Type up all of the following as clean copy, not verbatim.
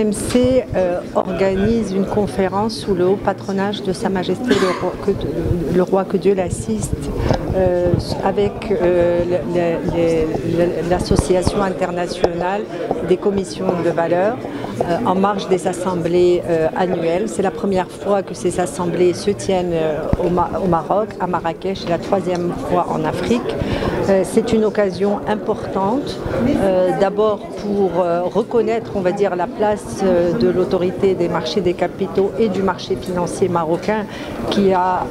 l'AMC organise une conférence sous le haut patronage de Sa Majesté le roi que Dieu l'assiste, avec l'Association internationale des commissions de valeurs en marge des assemblées annuelles. C'est la première fois que ces assemblées se tiennent au Maroc, à Marrakech, et la troisième fois en Afrique. C'est une occasion importante, d'abord pour reconnaître, on va dire, la place de l'autorité des marchés des capitaux et du marché financier marocain, qui a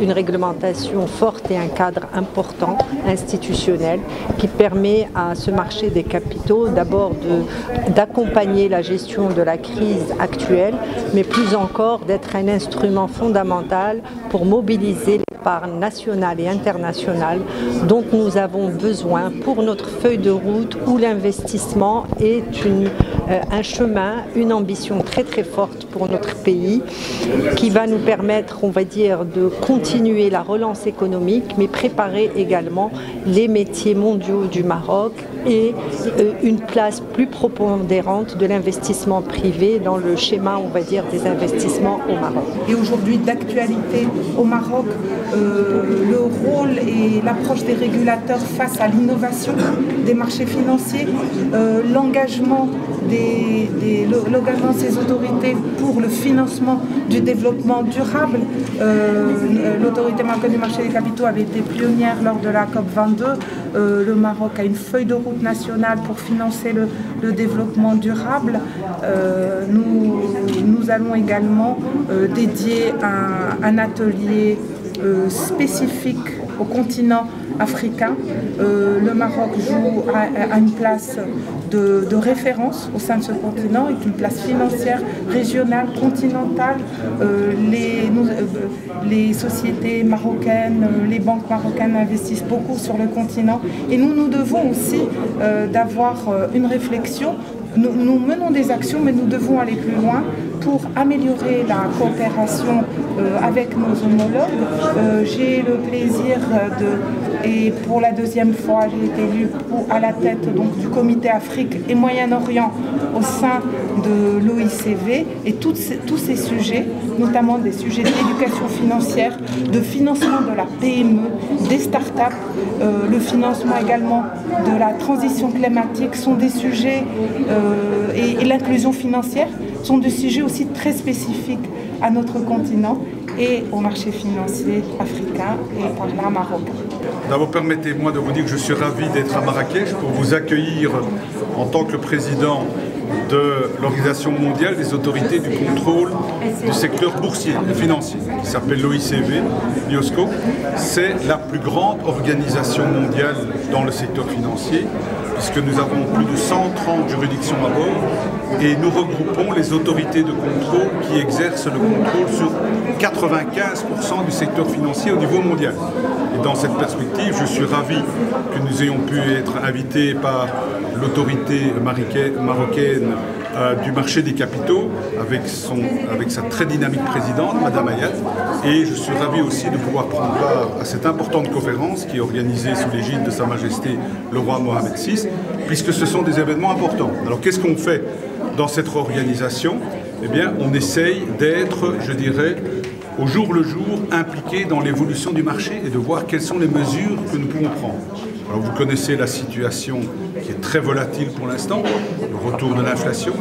une réglementation forte et un cadre important, institutionnel, qui permet à ce marché des capitaux d'abord d'accompagner la gestion de la crise actuelle, mais plus encore d'être un instrument fondamental pour mobiliser l'épargne nationale et internationale dont nous avons besoin pour notre feuille de route, où l'investissement est un chemin, une ambition très très forte pour notre pays, qui va nous permettre, on va dire, de continuer la relance économique, mais préparer également les métiers mondiaux du Maroc et une place plus prépondérante de l'investissement privé dans le schéma, on va dire, des investissements au Maroc. Et aujourd'hui, d'actualité au Maroc, le rôle et l'approche des régulateurs face à l'innovation des marchés financiers, l'engagement de ces autorités pour le financement du développement durable. L'autorité marocaine du marché des capitaux avait été pionnière lors de la COP22. Le Maroc a une feuille de route nationale pour financer le développement durable. Nous allons également dédier un atelier spécifique au continent africain. Le Maroc a une place de référence au sein de ce continent, est une place financière, régionale, continentale. Les sociétés marocaines, les banques marocaines investissent beaucoup sur le continent, et nous devons aussi d'avoir une réflexion. Nous menons des actions, mais nous devons aller plus loin pour améliorer la coopération avec nos homologues. J'ai le plaisir et pour la deuxième fois, j'ai été élue à la tête donc, du comité Afrique et Moyen-Orient au sein de l'OICV, et tous ces sujets, notamment des sujets d'éducation financière, de financement de la PME, des startups, le financement également de la transition climatique sont des sujets, et l'inclusion financière sont des sujets aussi très spécifiques à notre continent et au marché financier africain et par là marocain. D'abord, permettez-moi de vous dire que je suis ravi d'être à Marrakech pour vous accueillir en tant que président de l'Organisation mondiale des autorités du contrôle du secteur boursier et financier, qui s'appelle l'OICV, l'IOSCO. C'est la plus grande organisation mondiale dans le secteur financier, puisque nous avons plus de 130 juridictions à bord, et nous regroupons les autorités de contrôle qui exercent le contrôle sur 95% du secteur financier au niveau mondial. Et dans cette perspective, je suis ravi que nous ayons pu être invités par l'autorité marocaine du marché des capitaux, avec sa très dynamique présidente, Madame Ayat. Et je suis ravi aussi de pouvoir prendre part à cette importante conférence qui est organisée sous l'égide de Sa Majesté le roi Mohamed VI, puisque ce sont des événements importants. Alors qu'est-ce qu'on fait dans cette organisation? Eh bien, on essaye d'être, je dirais, au jour le jour, impliqué dans l'évolution du marché et de voir quelles sont les mesures que nous pouvons prendre. Alors vous connaissez la situation qui est très volatile pour l'instant, le retour de l'inflation,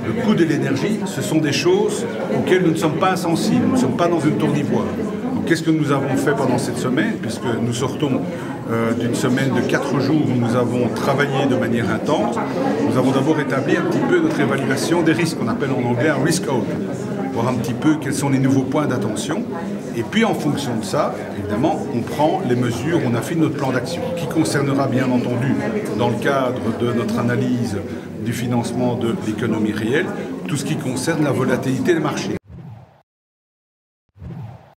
le coût de l'énergie, ce sont des choses auxquelles nous ne sommes pas insensibles, nous ne sommes pas dans une tour d'ivoire. Donc qu'est-ce que nous avons fait pendant cette semaine, puisque nous sortons d'une semaine de 4 jours où nous avons travaillé de manière intense. Nous avons d'abord établi un petit peu notre évaluation des risques, qu'on appelle en anglais un risk out, voir un petit peu quels sont les nouveaux points d'attention. Et puis en fonction de ça, évidemment, on prend les mesures, on affine notre plan d'action, qui concernera bien entendu, dans le cadre de notre analyse du financement de l'économie réelle, tout ce qui concerne la volatilité des marchés.